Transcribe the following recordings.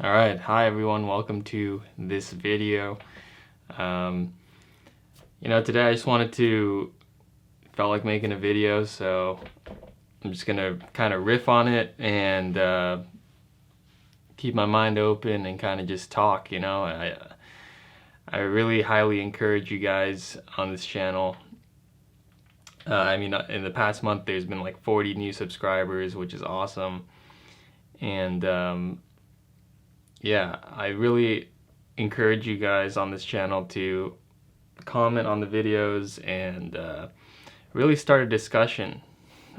All right, hi everyone, welcome to this video. Today I just felt like making a video, so I'm just gonna kind of riff on it and keep my mind open and kind of just talk. I really highly encourage you guys on this channel. In the past month there's been like 40 new subscribers, which is awesome. And yeah, I really encourage you guys on this channel to comment on the videos and really start a discussion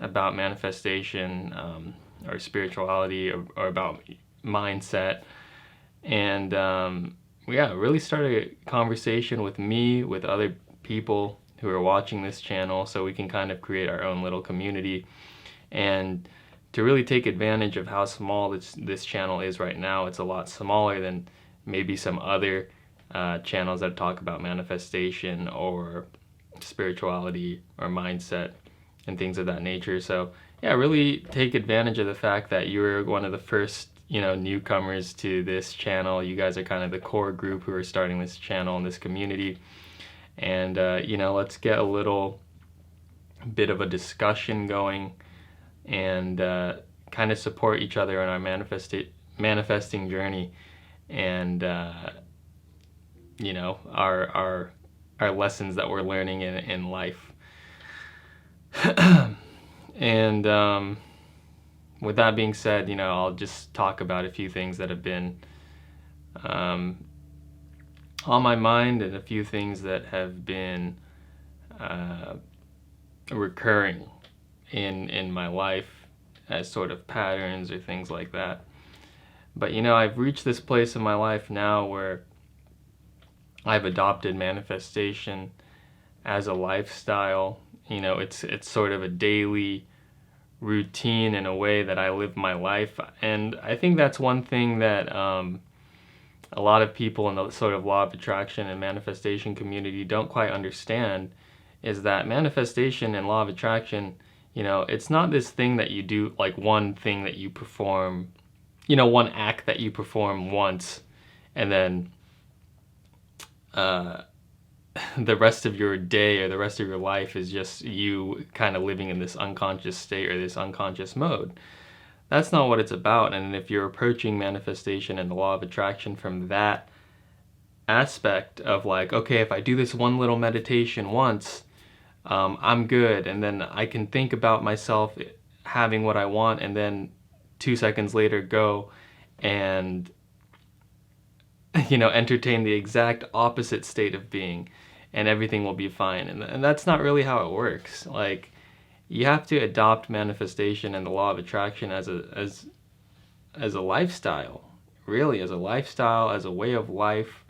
about manifestation or spirituality or about mindset. And really start a conversation with me, with other people who are watching this channel, so we can kind of create our own little community and to really take advantage of how small this channel is right now. It's a lot smaller than maybe some other channels that talk about manifestation or spirituality or mindset and things of that nature. So yeah, really take advantage of the fact that you're one of the first newcomers to this channel. You guys are kind of the core group who are starting this channel and this community. And let's get a little bit of a discussion going and kind of support each other on our manifesting journey, and our lessons that we're learning in life. And with that being said, I'll just talk about a few things that have been on my mind and a few things that have been recurring in my life as sort of patterns or things like that. But I've reached this place in my life now where I've adopted manifestation as a lifestyle. It's sort of a daily routine in a way that I live my life. And I think that's one thing that a lot of people in the sort of law of attraction and manifestation community don't quite understand, is that manifestation and law of attraction, it's not this thing that you do, like one thing that you perform, one act that you perform once, and then the rest of your day or the rest of your life is just you kind of living in this unconscious state or this unconscious mode. That's not what it's about. And if you're approaching manifestation and the law of attraction from that aspect of like, okay, if I do this one little meditation once, I'm good, and then I can think about myself having what I want, and then 2 seconds later go and entertain the exact opposite state of being, and everything will be fine. And that's not really how it works. Like, you have to adopt manifestation and the law of attraction as a lifestyle, really, as a lifestyle, as a way of life,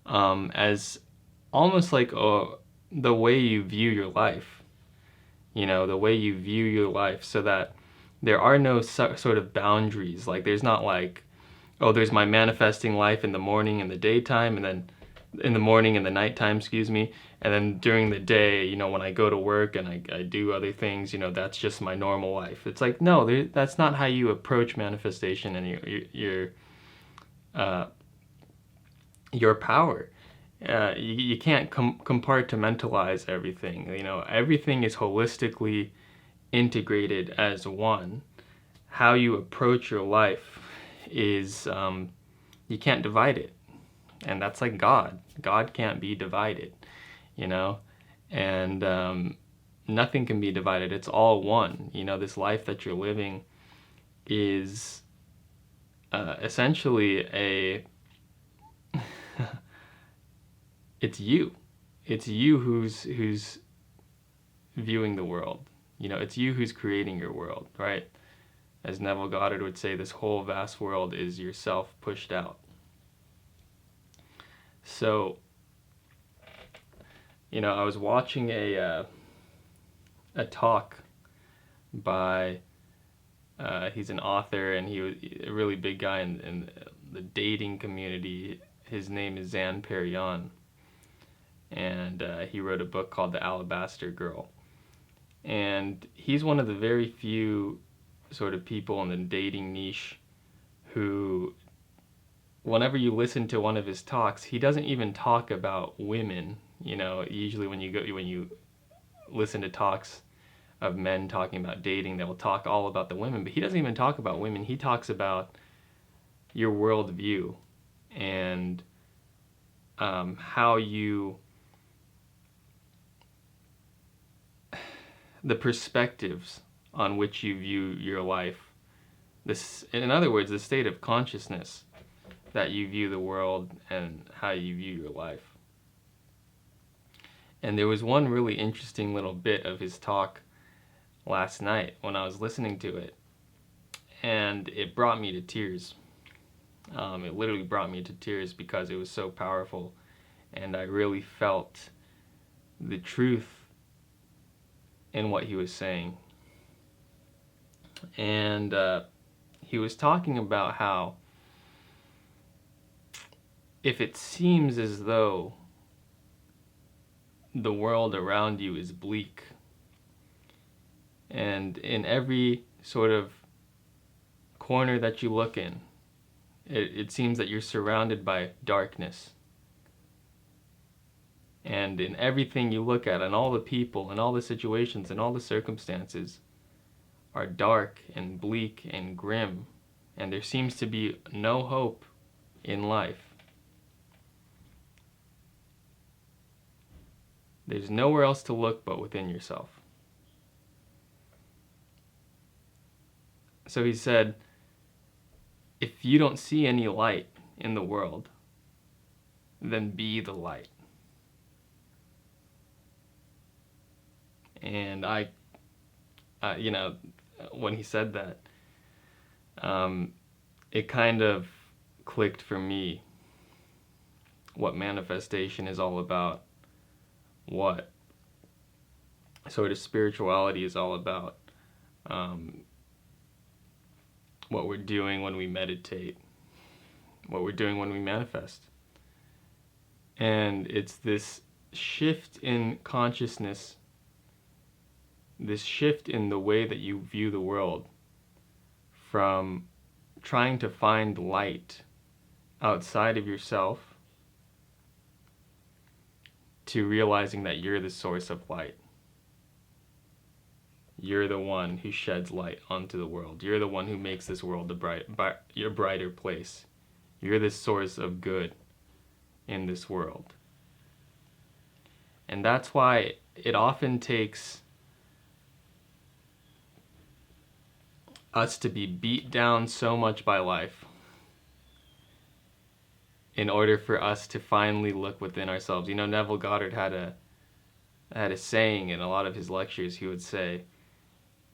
as almost like the way you view your life, the way you view your life, so that there are no sort of boundaries. Like, there's not like, oh, there's my manifesting life in the morning and the daytime, and then in the morning and the nighttime, and then during the day, when I go to work and I do other things, that's just my normal life. It's like, no, that's not how you approach manifestation and your power. You can't compartmentalize everything. Everything is holistically integrated as one. How you approach your life is, you can't divide it. And that's like God. God can't be divided, and nothing can be divided. It's all one. This life that you're living is essentially it's you. It's you who's viewing the world. It's you who's creating your world, right? As Neville Goddard would say, this whole vast world is yourself pushed out. So, I was watching a talk by, he's an author, and he was a really big guy in the dating community. His name is Zan Perion, and he wrote a book called The Alabaster Girl. And he's one of the very few sort of people in the dating niche who whenever you listen to one of his talks, he doesn't even talk about women. Usually when you listen to talks of men talking about dating, they will talk all about the women, but he doesn't even talk about women. He talks about your worldview and how the perspectives on which you view your life. This, in other words, the state of consciousness that you view the world and how you view your life. And there was one really interesting little bit of his talk last night when I was listening to it, and it brought me to tears. It literally brought me to tears because it was so powerful, and I really felt the truth in what he was saying. And he was talking about how if it seems as though the world around you is bleak, and in every sort of corner that you look in, it seems that you're surrounded by darkness. And in everything you look at, and all the people, and all the situations, and all the circumstances are dark and bleak and grim, and there seems to be no hope in life. There's nowhere else to look but within yourself. So he said, if you don't see any light in the world, then be the light. And when he said that, it kind of clicked for me what manifestation is all about, what sort of spirituality is all about, what we're doing when we meditate, what we're doing when we manifest. And it's this shift in consciousness, this shift in the way that you view the world, from trying to find light outside of yourself to realizing that you're the source of light. You're the one who sheds light onto the world. You're the one who makes this world a brighter place. You're the source of good in this world. And that's why it often takes us to be beat down so much by life in order for us to finally look within ourselves. Neville Goddard had a saying in a lot of his lectures. He would say,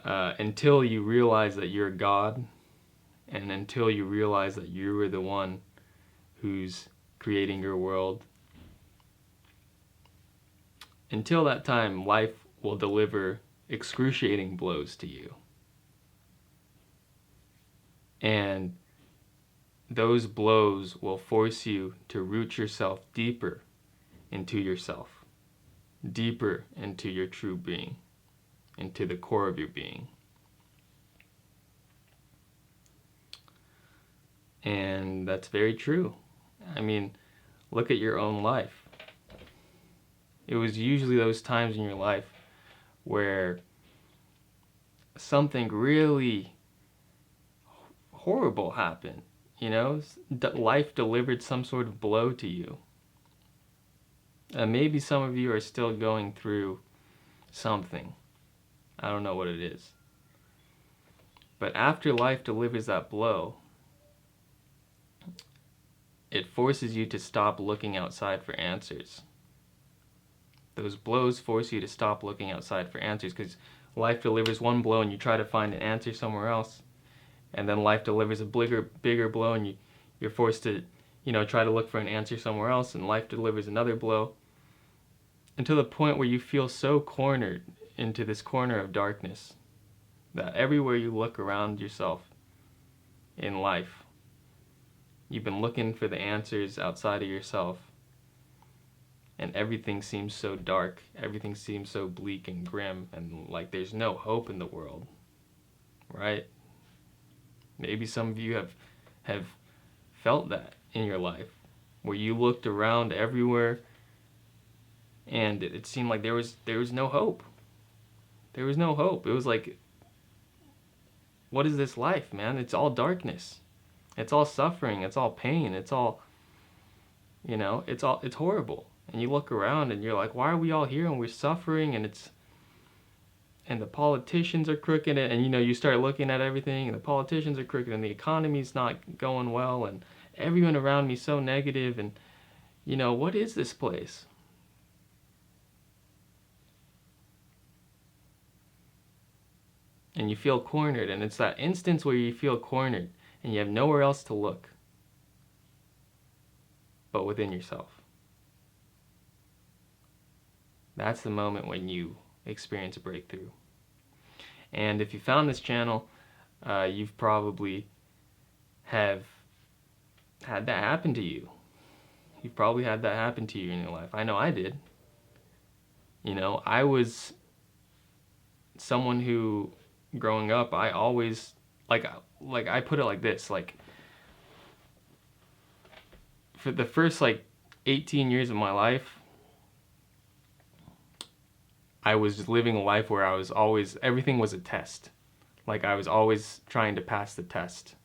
until you realize that you're God, and until you realize that you are the one who's creating your world, until that time, life will deliver excruciating blows to you. And those blows will force you to root yourself deeper into yourself, deeper into your true being, into the core of your being. And that's very true. I mean, look at your own life. It was usually those times in your life where something really horrible happened. Life delivered some sort of blow to you. Maybe some of you are still going through something. I don't know what it is. But after life delivers that blow, it forces you to stop looking outside for answers. Those blows force you to stop looking outside for answers, because life delivers one blow and you try to find an answer somewhere else. And then life delivers a bigger blow and you're forced to, try to look for an answer somewhere else, and life delivers another blow, until the point where you feel so cornered into this corner of darkness that everywhere you look around yourself in life, you've been looking for the answers outside of yourself, and everything seems so dark, everything seems so bleak and grim, and like there's no hope in the world, right? Maybe some of you have felt that in your life where you looked around everywhere and it seemed like there was no hope? There was no hope. It was like, what is this life, man? It's all darkness. It's all suffering. It's all pain. It's all, it's horrible. And you look around and you're like, why are we all here and we're suffering and the politicians are crooked and you start looking at everything and the politicians are crooked and the economy's not going well and everyone around me so negative and what is this place? And you feel cornered, and it's that instance where you feel cornered and you have nowhere else to look but within yourself. That's the moment when you experience a breakthrough. And if you found this channel, you've probably have had that happen to you. You've probably had that happen to you in your life. I know I did. I was someone who, growing up, I always, like I put it like this, like, for the first, 18 years of my life, I was living a life where I was always, everything was a test. Like, I was always trying to pass the test.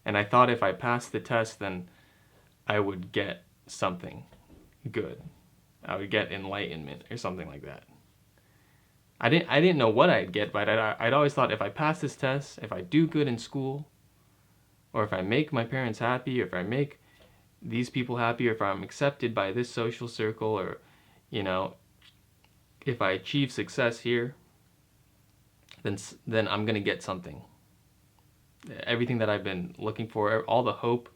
And I thought if I passed the test, then I would get something good. I would get enlightenment or something like that. I didn't know what I'd get, but I'd always thought if I pass this test, if I do good in school, or if I make my parents happy, or if I make these people happy, or if I'm accepted by this social circle, or, if I achieve success here, then I'm going to get something. Everything that I've been looking for, all the hope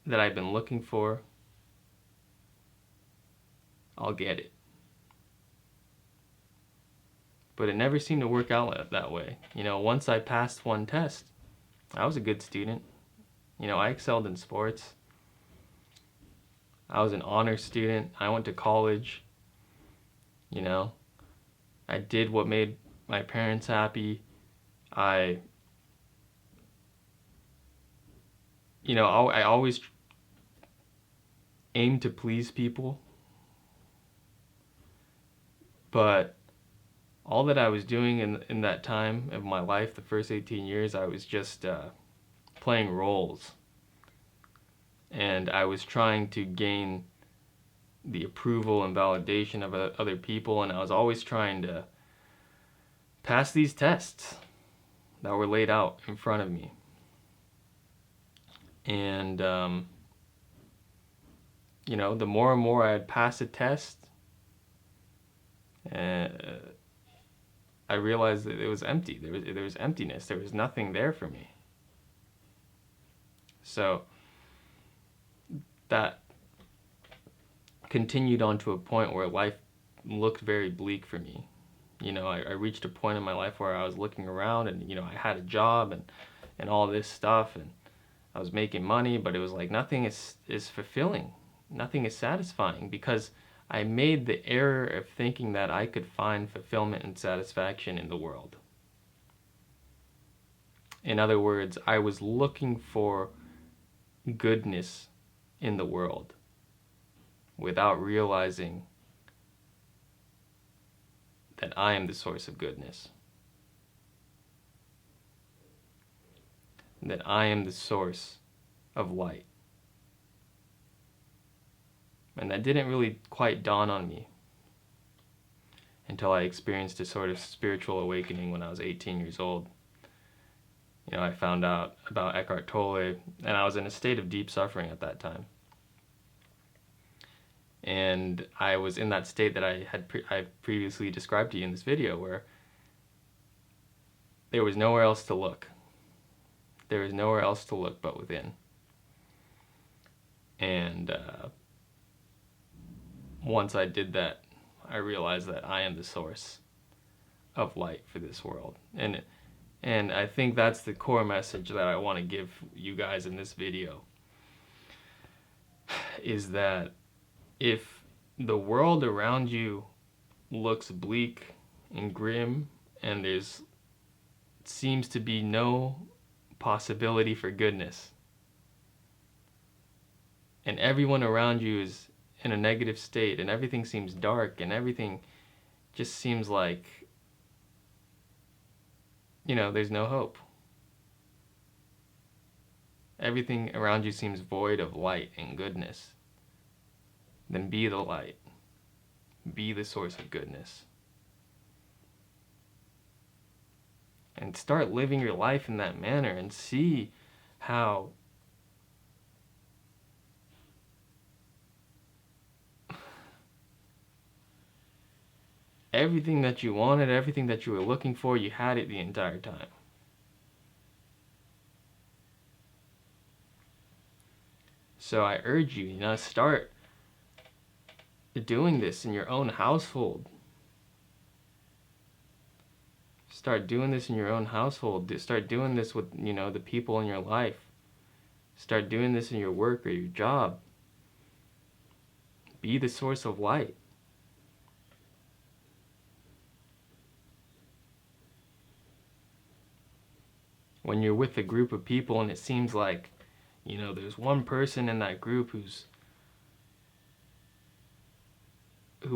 that I've been looking for, I'll get it. But it never seemed to work out that way. Once I passed one test, I was a good student. I excelled in sports. I was an honor student. I went to college. I did what made my parents happy. I always aimed to please people. But all that I was doing in that time of my life, the first 18 years, I was just playing roles. And I was trying to gain the approval and validation of other people, and I was always trying to pass these tests that were laid out in front of me. And, the more and more I had passed a test, I realized that it was empty. There was emptiness. There was nothing there for me. So that continued on to a point where life looked very bleak for me. I reached a point in my life where I was looking around and, I had a job and all this stuff and I was making money, but it was like nothing is fulfilling. Nothing is satisfying because I made the error of thinking that I could find fulfillment and satisfaction in the world. In other words, I was looking for goodness in the world without realizing that I am the source of goodness. That I am the source of light. And that didn't really quite dawn on me until I experienced a sort of spiritual awakening when I was 18 years old. I found out about Eckhart Tolle, and I was in a state of deep suffering at that time. And I was in that state that I previously described to you in this video, where there was nowhere else to look. There was nowhere else to look but within. And once I did that, I realized that I am the source of light for this world. And I think that's the core message that I want to give you guys in this video, is that if the world around you looks bleak and grim and seems to be no possibility for goodness. And everyone around you is in a negative state, and everything seems dark, and everything just seems like, there's no hope. Everything around you seems void of light and goodness. Then be the light. Be the source of goodness. And start living your life in that manner and see how everything that you wanted, everything that you were looking for, you had it the entire time. So I urge you, start doing this in your own household. Start doing this in your own household. Start doing this with, the people in your life. Start doing this in your work or your job. Be the source of light. When you're with a group of people and it seems like, there's one person in that group who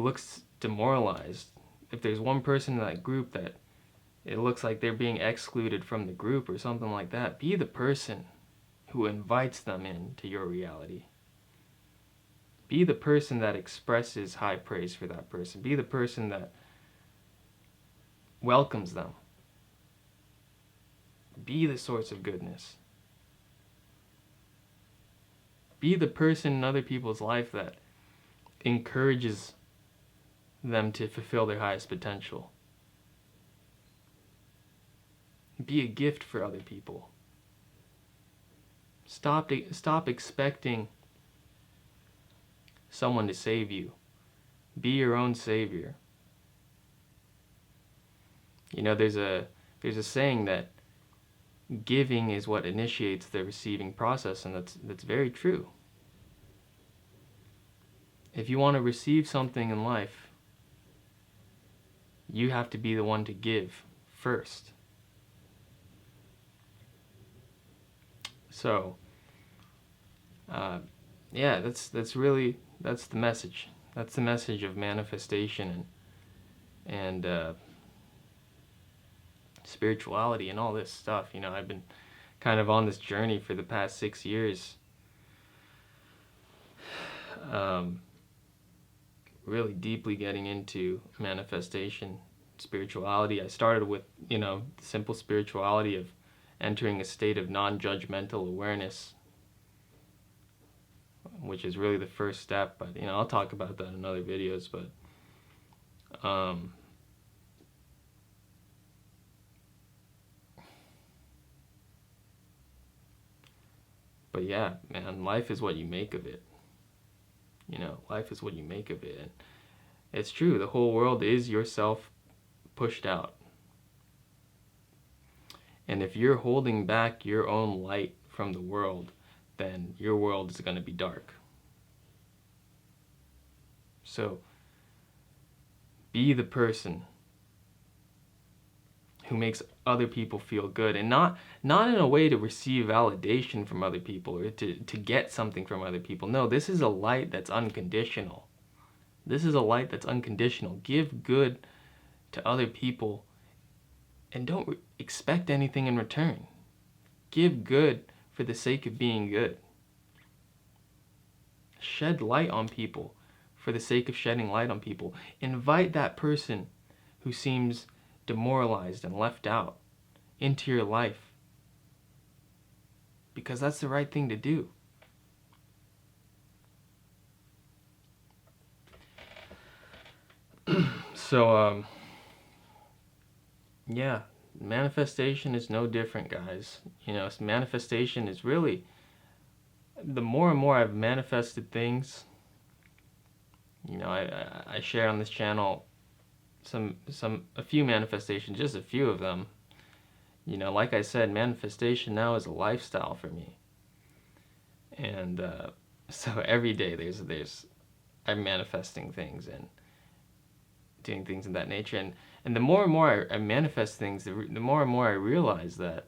looks demoralized. If there's one person in that group that it looks like they're being excluded from the group or something like that, be the person who invites them into your reality. Be the person that expresses high praise for that person. Be the person that welcomes them. Be the source of goodness. Be the person in other people's life that encourages them to fulfill their highest potential. Be a gift for other people. Stop expecting someone to save you. Be your own savior. There's a saying that giving is what initiates the receiving process, and that's very true. If you want to receive something in life, you have to be the one to give first. So, that's the message. That's the message of manifestation and spirituality and all this stuff. I've been kind of on this journey for the past 6 years, really deeply getting into manifestation, spirituality. I started with, simple spirituality of entering a state of non-judgmental awareness, which is really the first step. But I'll talk about that in other videos. But yeah, man, life is what you make of it. Life is what you make of it. And it's true, the whole world is yourself pushed out. And if you're holding back your own light from the world, then your world is going to be dark. So, be the person who makes other people feel good, and not in a way to receive validation from other people or to get something from other people. No, this is a light that's unconditional. This is a light that's unconditional. Give good to other people and don't expect anything in return. Give good for the sake of being good. Shed light on people for the sake of shedding light on people. Invite that person who seems demoralized and left out into your life, because that's the right thing to do. So, yeah, manifestation is no different, guys. Manifestation is really, the more and more I've manifested things, I share on this channel a few manifestations, just a few of them. Like I said, manifestation now is a lifestyle for me. And so every day I'm manifesting things and doing things of that nature. And the more and more I manifest things, the more and more I realize that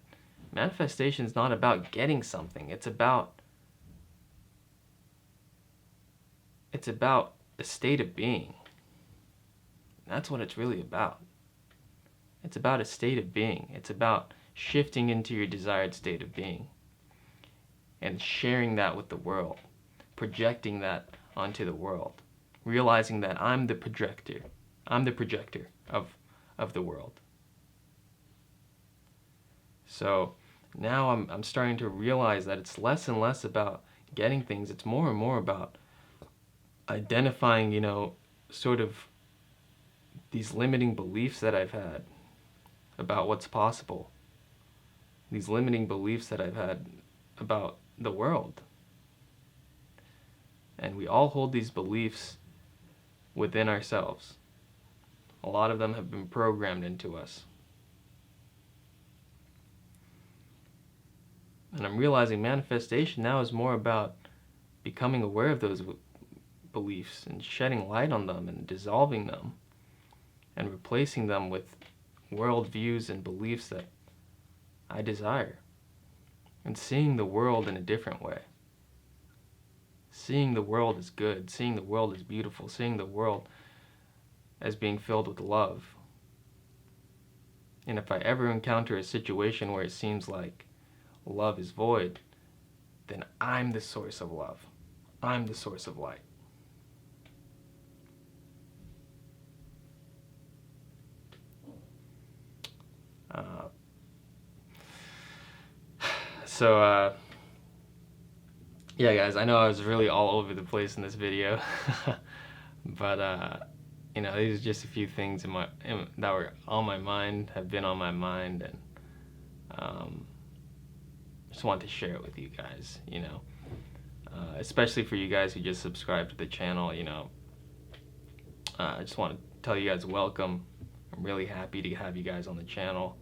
manifestation is not about getting something. It's about a state of being. That's what it's really about. It's about a state of being. It's about shifting into your desired state of being and sharing that with the world, projecting that onto the world, realizing that I'm the projector. I'm the projector of the world. So now I'm starting to realize that it's less and less about getting things. It's more and more about identifying, sort of these limiting beliefs that I've had about what's possible. These limiting beliefs that I've had about the world. And we all hold these beliefs within ourselves. A lot of them have been programmed into us. And I'm realizing manifestation now is more about becoming aware of those beliefs and shedding light on them and dissolving them and replacing them with worldviews and beliefs that I desire. And seeing the world in a different way. Seeing the world as good, seeing the world as beautiful, seeing the world as being filled with love. And if I ever encounter a situation where it seems like love is void, then I'm the source of love. I'm the source of light. Yeah guys, I know I was really all over the place in this video, but these are just a few things that were on my mind, have been on my mind, and just wanted to share it with you guys, especially for you guys who just subscribed to the channel. I just want to tell you guys welcome. I'm really happy to have you guys on the channel.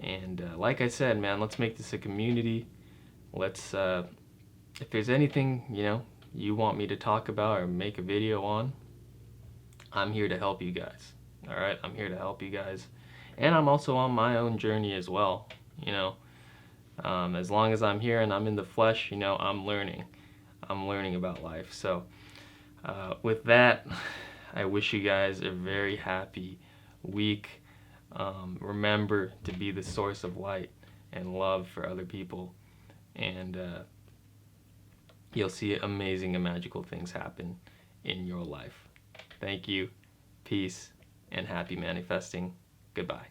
And like I said, man, let's make this a community. Let's, if there's anything, you want me to talk about or make a video on, I'm here to help you guys. All right, I'm here to help you guys. And I'm also on my own journey as well, as long as I'm here and I'm in the flesh, I'm learning. I'm learning about life. So with that, I wish you guys a very happy week. Remember to be the source of light and love for other people, and you'll see amazing and magical things happen in your life. Thank you, peace, and happy manifesting. Goodbye.